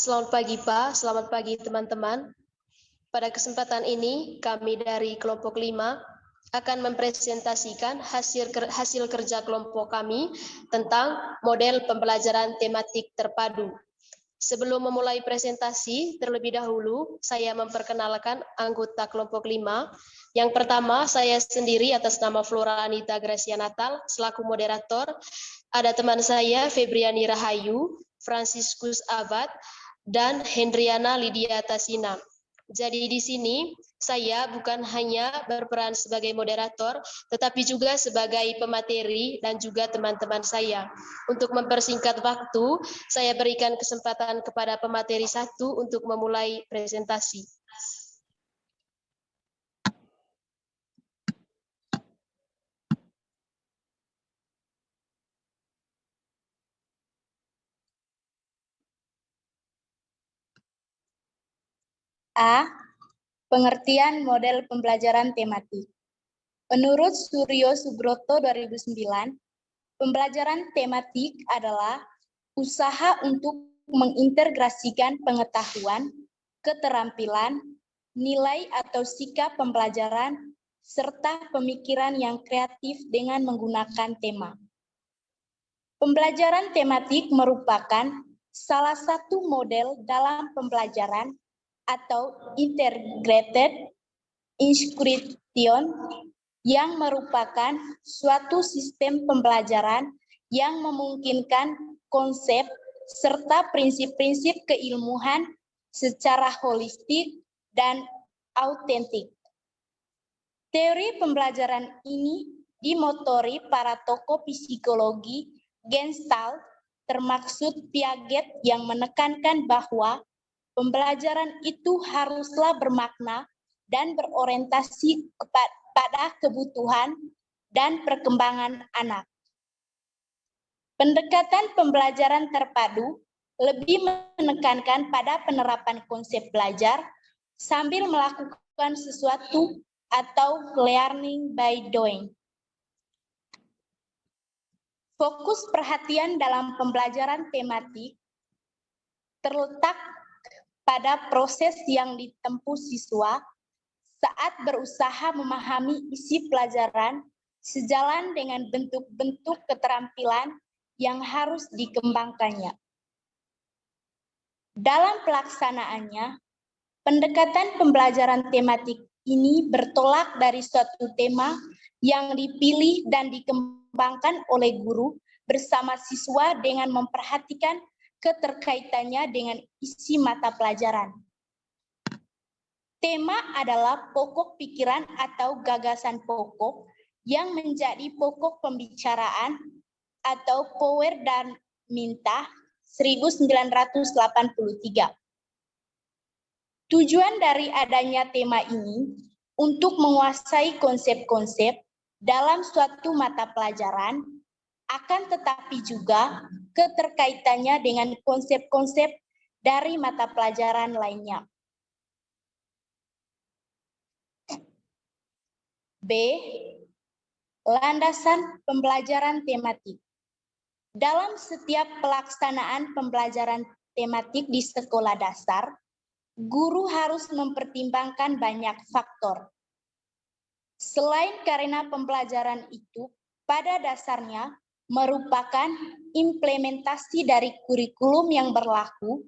Selamat pagi Pak, selamat pagi teman-teman. Pada kesempatan ini, kami dari kelompok 5 akan mempresentasikan hasil kerja kelompok kami tentang model pembelajaran tematik terpadu. Sebelum memulai presentasi, terlebih dahulu saya memperkenalkan anggota kelompok 5. Yang pertama, saya sendiri atas nama Flora Anita Gracia Natal selaku moderator. Ada teman saya Febriani Rahayu, Franciscus Abad, dan Hendriana Lydia Tasina. Jadi di sini saya bukan hanya berperan sebagai moderator, tetapi juga sebagai pemateri dan juga teman-teman saya. Untuk mempersingkat waktu, saya berikan kesempatan kepada pemateri 1 untuk memulai presentasi. A. Pengertian model pembelajaran tematik. Menurut Suryo Subroto 2009, pembelajaran tematik adalah usaha untuk mengintegrasikan pengetahuan, keterampilan, nilai atau sikap pembelajaran, serta pemikiran yang kreatif dengan menggunakan tema. Pembelajaran tematik merupakan salah satu model dalam pembelajaran atau integrated instruction yang merupakan suatu sistem pembelajaran yang memungkinkan konsep serta prinsip-prinsip keilmuan secara holistik dan autentik. Teori pembelajaran ini dimotori para tokoh psikologi Gestalt, termaksud Piaget yang menekankan bahwa pembelajaran itu haruslah bermakna dan berorientasi pada kebutuhan dan perkembangan anak. Pendekatan pembelajaran terpadu lebih menekankan pada penerapan konsep belajar sambil melakukan sesuatu atau learning by doing. Fokus perhatian dalam pembelajaran tematik terletak pada proses yang ditempuh siswa saat berusaha memahami isi pelajaran sejalan dengan bentuk-bentuk keterampilan yang harus dikembangkannya. Dalam pelaksanaannya, pendekatan pembelajaran tematik ini bertolak dari suatu tema yang dipilih dan dikembangkan oleh guru bersama siswa dengan memperhatikan keterkaitannya dengan isi mata pelajaran. Tema adalah pokok pikiran atau gagasan pokok yang menjadi pokok pembicaraan atau Power dan Minta 1983. Tujuan dari adanya tema ini untuk menguasai konsep-konsep dalam suatu mata pelajaran, akan tetapi juga keterkaitannya dengan konsep-konsep dari mata pelajaran lainnya. B. Landasan pembelajaran tematik. Dalam setiap pelaksanaan pembelajaran tematik di sekolah dasar, guru harus mempertimbangkan banyak faktor. Selain karena pembelajaran itu pada dasarnya merupakan implementasi dari kurikulum yang berlaku,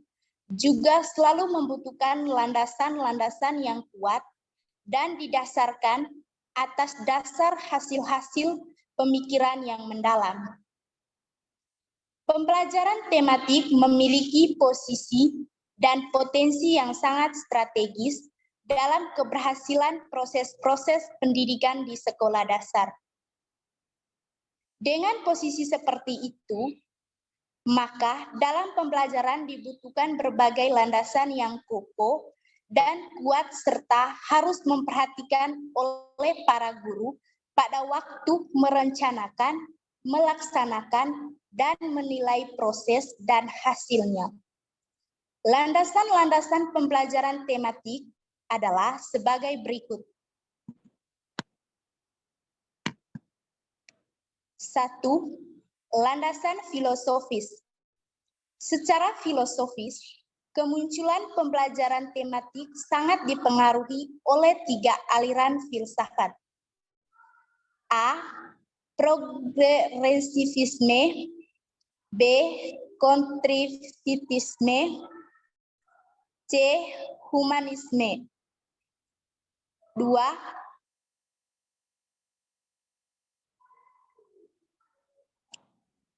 juga selalu membutuhkan landasan-landasan yang kuat dan didasarkan atas dasar hasil-hasil pemikiran yang mendalam. Pembelajaran tematik memiliki posisi dan potensi yang sangat strategis dalam keberhasilan proses-proses pendidikan di sekolah dasar. Dengan posisi seperti itu, maka dalam pembelajaran dibutuhkan berbagai landasan yang kokoh dan kuat serta harus memperhatikan oleh para guru pada waktu merencanakan, melaksanakan, dan menilai proses dan hasilnya. Landasan-landasan pembelajaran tematik adalah sebagai berikut. 1. Landasan filosofis. Secara filosofis, Kemunculan pembelajaran tematik sangat dipengaruhi oleh 3 aliran filsafat. A. Progresivisme, B. Kontribusivisme, C. Humanisme. 2.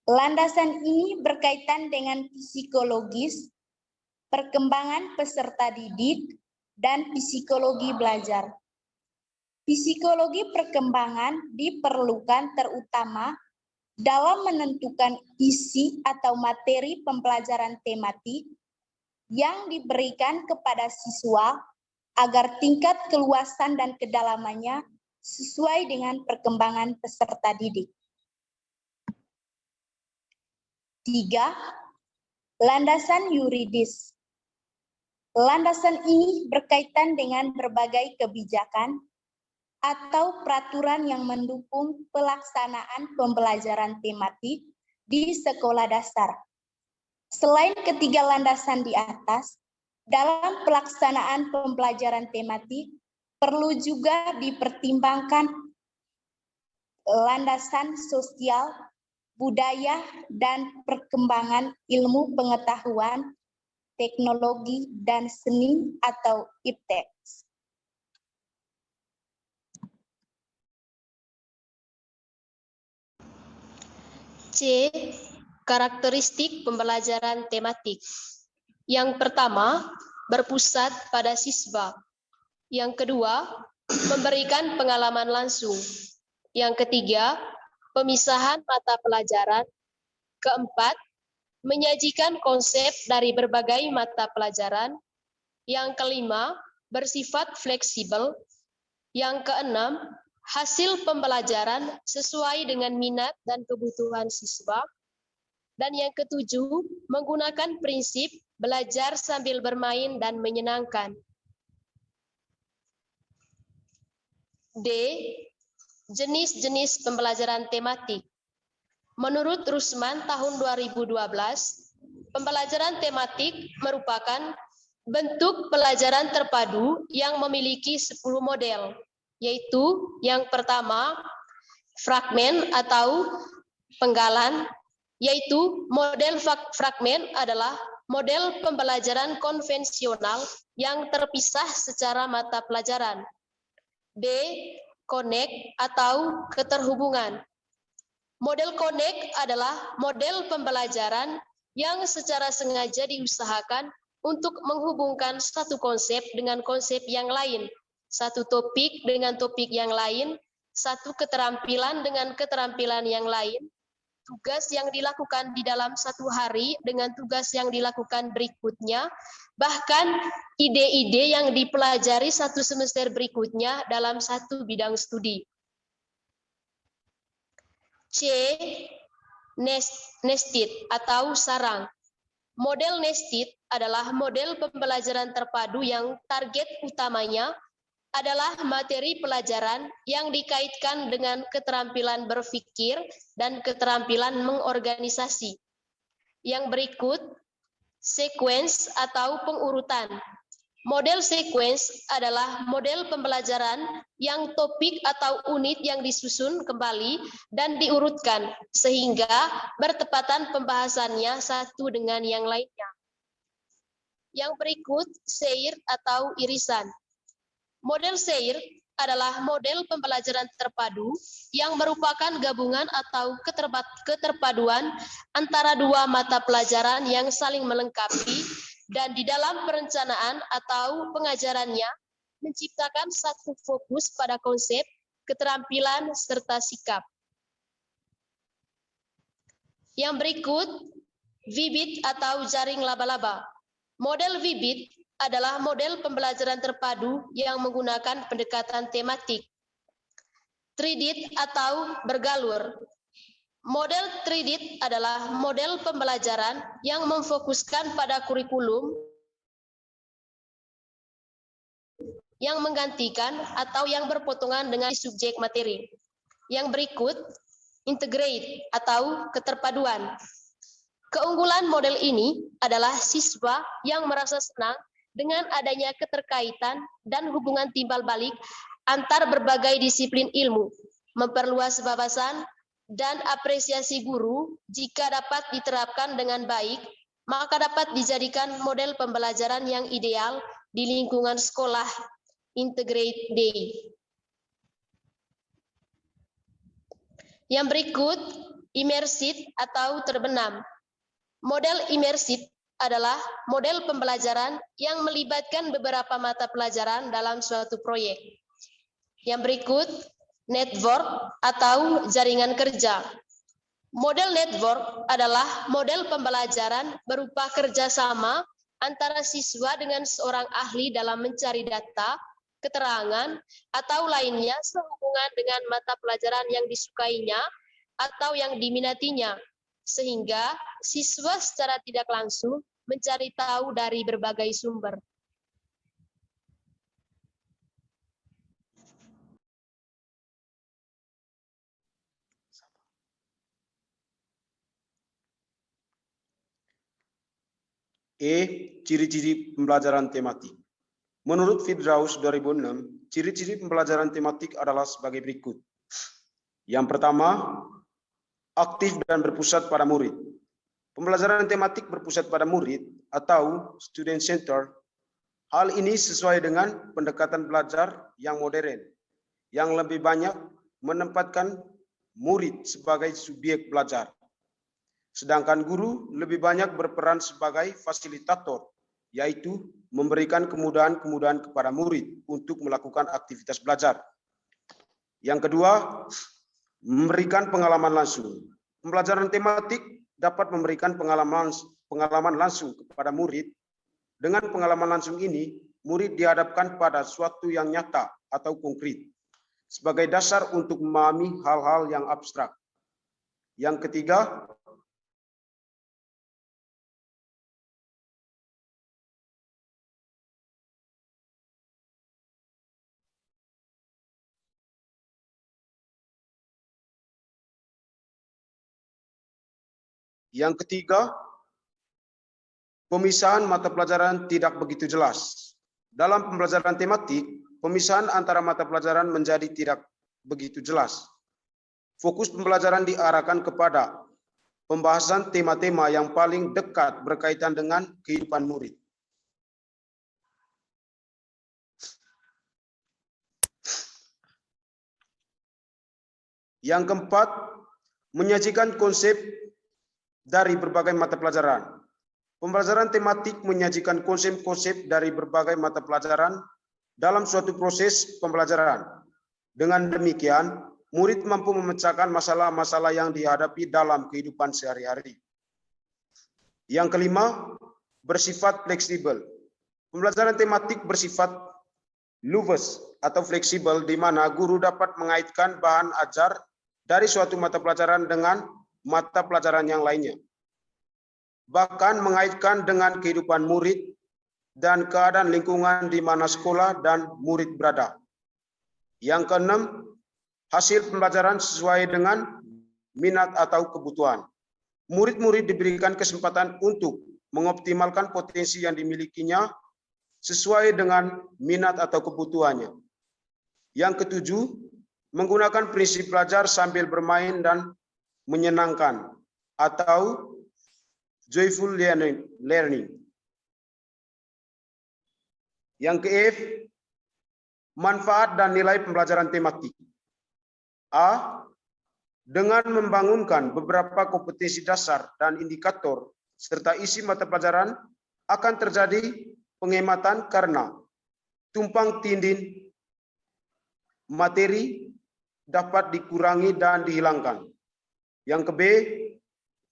Landasan ini berkaitan dengan psikologis, perkembangan peserta didik, dan psikologi belajar. Psikologi perkembangan diperlukan terutama dalam menentukan isi atau materi pembelajaran tematik yang diberikan kepada siswa agar tingkat keluasan dan kedalamannya sesuai dengan perkembangan peserta didik. 3. Landasan yuridis. Landasan ini berkaitan dengan berbagai kebijakan atau peraturan yang mendukung pelaksanaan pembelajaran tematik di sekolah dasar. Selain ketiga landasan di atas, dalam pelaksanaan pembelajaran tematik perlu juga dipertimbangkan landasan sosial, budaya, dan perkembangan ilmu pengetahuan, teknologi, dan seni atau iptek. C. Karakteristik pembelajaran tematik. Yang pertama, berpusat pada siswa. Yang kedua, memberikan pengalaman langsung. Yang ketiga, pemisahan mata pelajaran. Keempat, menyajikan konsep dari berbagai mata pelajaran. Yang kelima, bersifat fleksibel. Yang keenam, hasil pembelajaran sesuai dengan minat dan kebutuhan siswa. Dan yang ketujuh, menggunakan prinsip belajar sambil bermain dan menyenangkan. D. Jenis-jenis pembelajaran tematik. Menurut Rusman tahun 2012, pembelajaran tematik merupakan bentuk pelajaran terpadu yang memiliki 10 model, yaitu yang pertama, fragmen atau penggalan, yaitu model fragmen adalah model pembelajaran konvensional yang terpisah secara mata pelajaran. B. Connect atau keterhubungan. Model connect adalah model pembelajaran yang secara sengaja diusahakan untuk menghubungkan satu konsep dengan konsep yang lain, satu topik dengan topik yang lain, satu keterampilan dengan keterampilan yang lain, tugas yang dilakukan di dalam satu hari dengan tugas yang dilakukan berikutnya, bahkan ide-ide yang dipelajari satu semester berikutnya dalam satu bidang studi. C. Nested atau sarang. Model nested adalah model pembelajaran terpadu yang target utamanya adalah materi pelajaran yang dikaitkan dengan keterampilan berpikir dan keterampilan mengorganisasi. Yang berikut, sequence atau pengurutan. Model sequence adalah model pembelajaran yang topik atau unit yang disusun kembali dan diurutkan sehingga bertepatan pembahasannya satu dengan yang lainnya. Yang berikut, seir atau irisan. Model seir adalah model pembelajaran terpadu yang merupakan gabungan atau keterpaduan antara dua mata pelajaran yang saling melengkapi dan di dalam perencanaan atau pengajarannya menciptakan satu fokus pada konsep, keterampilan, serta sikap. Yang berikut, Vibit atau jaring laba-laba. Model Vibit adalah model pembelajaran terpadu yang menggunakan pendekatan tematik. Tridit atau bergalur. Model tridit adalah model pembelajaran yang memfokuskan pada kurikulum yang menggantikan atau yang berpotongan dengan subjek materi. Yang berikut, integrate atau keterpaduan. Keunggulan model ini adalah siswa yang merasa senang dengan adanya keterkaitan dan hubungan timbal balik antar berbagai disiplin ilmu, memperluas wawasan dan apresiasi guru jika dapat diterapkan dengan baik, maka dapat dijadikan model pembelajaran yang ideal di lingkungan sekolah Integrate Day. Yang berikut, imersif atau terbenam. Model imersif adalah model pembelajaran yang melibatkan beberapa mata pelajaran dalam suatu proyek. Yang berikut, network atau jaringan kerja. Model network adalah model pembelajaran berupa kerjasama antara siswa dengan seorang ahli dalam mencari data, keterangan, atau lainnya sehubungan dengan mata pelajaran yang disukainya atau yang diminatinya, sehingga siswa secara tidak langsung mencari tahu dari berbagai sumber. Ciri-ciri pembelajaran tematik. Menurut Firdaus 2006, ciri-ciri pembelajaran tematik adalah sebagai berikut. Yang pertama, aktif dan berpusat pada murid. Pembelajaran tematik berpusat pada murid atau student center. Hal ini sesuai dengan pendekatan belajar yang modern, yang lebih banyak menempatkan murid sebagai subjek belajar. Sedangkan guru lebih banyak berperan sebagai fasilitator, yaitu memberikan kemudahan-kemudahan kepada murid untuk melakukan aktivitas belajar. Yang kedua, memberikan pengalaman langsung. Pembelajaran tematik dapat memberikan pengalaman langsung kepada murid. Dengan pengalaman langsung ini, murid dihadapkan pada suatu yang nyata atau konkret sebagai dasar untuk memahami hal-hal yang abstrak. Yang ketiga, pemisahan mata pelajaran tidak begitu jelas. Dalam pembelajaran tematik, pemisahan antara mata pelajaran menjadi tidak begitu jelas. Fokus pembelajaran diarahkan kepada pembahasan tema-tema yang paling dekat berkaitan dengan kehidupan murid. Yang keempat, menyajikan konsep dari berbagai mata pelajaran. Pembelajaran tematik menyajikan konsep-konsep dari berbagai mata pelajaran dalam suatu proses pembelajaran. Dengan demikian, murid mampu memecahkan masalah-masalah yang dihadapi dalam kehidupan sehari-hari. Yang kelima, bersifat fleksibel. Pembelajaran tematik bersifat luwes atau fleksibel, di mana guru dapat mengaitkan bahan ajar dari suatu mata pelajaran dengan mata pelajaran yang lainnya. Bahkan mengaitkan dengan kehidupan murid dan keadaan lingkungan di mana sekolah dan murid berada. Yang keenam, hasil pembelajaran sesuai dengan minat atau kebutuhan. Murid-murid diberikan kesempatan untuk mengoptimalkan potensi yang dimilikinya sesuai dengan minat atau kebutuhannya. Yang ketujuh, menggunakan prinsip belajar sambil bermain dan menyenangkan atau joyful learning. Yang ke-F, manfaat dan nilai pembelajaran tematik. A, dengan membangunkan beberapa kompetensi dasar dan indikator serta isi mata pelajaran akan terjadi penghematan karena tumpang tindih materi dapat dikurangi dan dihilangkan. Yang ke-B,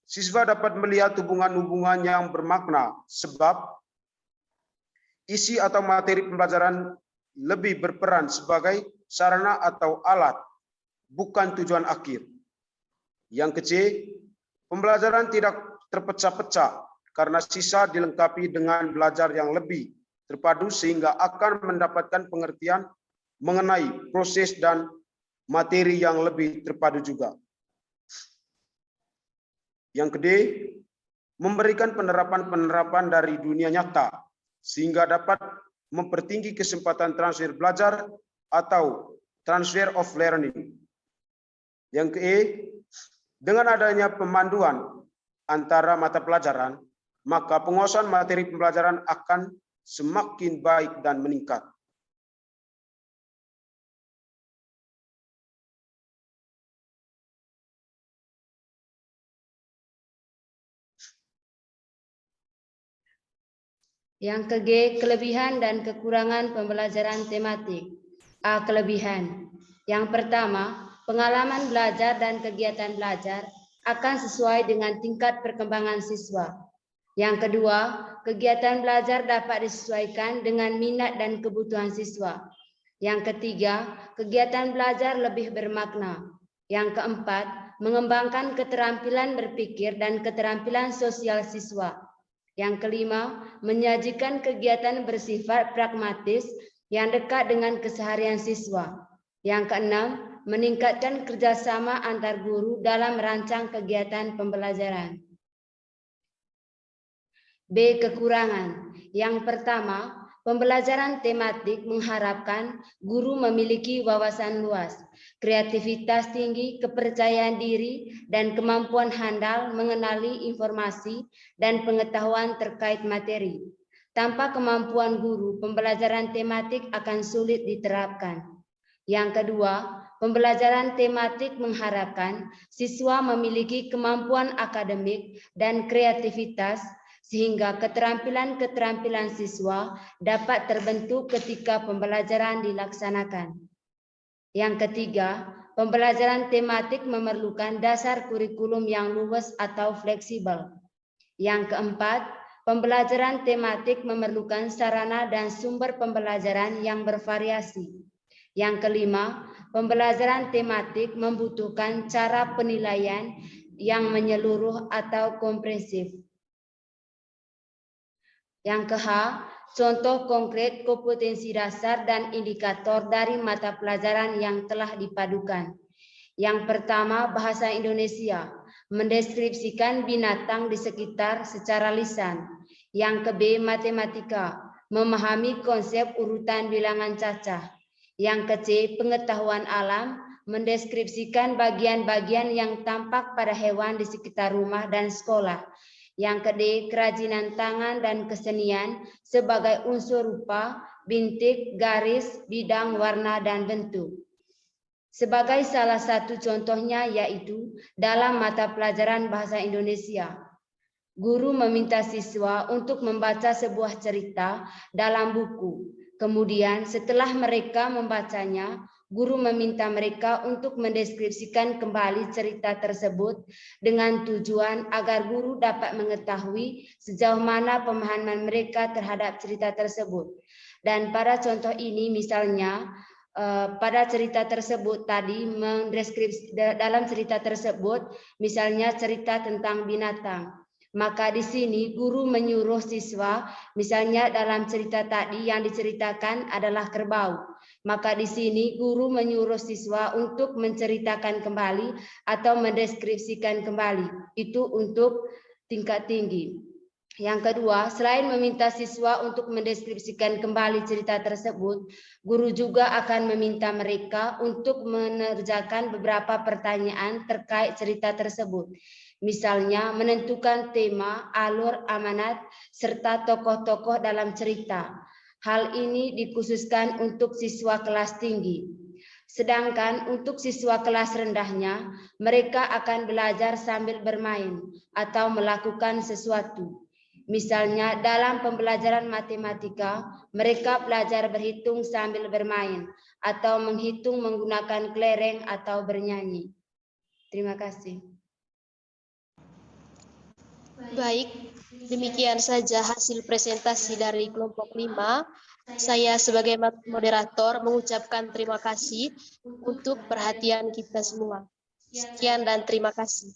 siswa dapat melihat hubungan-hubungan yang bermakna sebab isi atau materi pembelajaran lebih berperan sebagai sarana atau alat, bukan tujuan akhir. Yang ke-C, pembelajaran tidak terpecah-pecah karena sisa dilengkapi dengan belajar yang lebih terpadu sehingga akan mendapatkan pengertian mengenai proses dan materi yang lebih terpadu juga. Yang ke-D, memberikan penerapan-penerapan dari dunia nyata sehingga dapat mempertinggi kesempatan transfer belajar atau transfer of learning. Yang ke E, dengan adanya pemanduan antara mata pelajaran, maka penguasaan materi pembelajaran akan semakin baik dan meningkat. Yang ke G, kelebihan dan kekurangan pembelajaran tematik. A, kelebihan. Yang pertama, pengalaman belajar dan kegiatan belajar akan sesuai dengan tingkat perkembangan siswa. Yang kedua, kegiatan belajar dapat disesuaikan dengan minat dan kebutuhan siswa. Yang ketiga, kegiatan belajar lebih bermakna. Yang keempat, mengembangkan keterampilan berpikir dan keterampilan sosial siswa. Yang kelima, menyajikan kegiatan bersifat pragmatis yang dekat dengan keseharian siswa. Yang keenam, meningkatkan kerjasama antar guru dalam merancang kegiatan pembelajaran. B, kekurangan. Yang pertama, pembelajaran tematik mengharapkan guru memiliki wawasan luas, kreativitas tinggi, kepercayaan diri, dan kemampuan handal mengenali informasi dan pengetahuan terkait materi. Tanpa kemampuan guru, pembelajaran tematik akan sulit diterapkan. Yang kedua, pembelajaran tematik mengharapkan siswa memiliki kemampuan akademik dan kreativitas sehingga keterampilan-keterampilan siswa dapat terbentuk ketika pembelajaran dilaksanakan. Yang ketiga, pembelajaran tematik memerlukan dasar kurikulum yang luas atau fleksibel. Yang keempat, pembelajaran tematik memerlukan sarana dan sumber pembelajaran yang bervariasi. Yang kelima, pembelajaran tematik membutuhkan cara penilaian yang menyeluruh atau komprehensif. Yang ke-H, contoh konkret kompetensi dasar dan indikator dari mata pelajaran yang telah dipadukan. Yang pertama, bahasa Indonesia, mendeskripsikan binatang di sekitar secara lisan. Yang ke-B, matematika, memahami konsep urutan bilangan cacah. Yang ke-C, pengetahuan alam, mendeskripsikan bagian-bagian yang tampak pada hewan di sekitar rumah dan sekolah. Yang ke-D, kerajinan tangan dan kesenian sebagai unsur rupa, bintik, garis, bidang, warna, dan bentuk. Sebagai salah satu contohnya yaitu dalam mata pelajaran bahasa Indonesia. Guru meminta siswa untuk membaca sebuah cerita dalam buku. Kemudian setelah mereka membacanya, guru meminta mereka untuk mendeskripsikan kembali cerita tersebut dengan tujuan agar guru dapat mengetahui sejauh mana pemahaman mereka terhadap cerita tersebut. Dan pada contoh ini misalnya pada cerita tersebut tadi mendeskripsi dalam cerita tersebut misalnya cerita tentang binatang. Maka di sini guru menyuruh siswa, misalnya dalam cerita tadi yang diceritakan adalah kerbau. Maka di sini guru menyuruh siswa untuk menceritakan kembali atau mendeskripsikan kembali. Itu untuk tingkat tinggi. Yang kedua, selain meminta siswa untuk mendeskripsikan kembali cerita tersebut, guru juga akan meminta mereka untuk mengerjakan beberapa pertanyaan terkait cerita tersebut. Misalnya menentukan tema, alur, amanat, serta tokoh-tokoh dalam cerita. Hal ini dikhususkan untuk siswa kelas tinggi. Sedangkan untuk siswa kelas rendahnya, mereka akan belajar sambil bermain atau melakukan sesuatu. Misalnya dalam pembelajaran matematika, mereka belajar berhitung sambil bermain atau menghitung menggunakan kelereng atau bernyanyi. Terima kasih. Baik, demikian saja hasil presentasi dari kelompok 5. Saya sebagai moderator mengucapkan terima kasih untuk perhatian kita semua. Sekian dan terima kasih.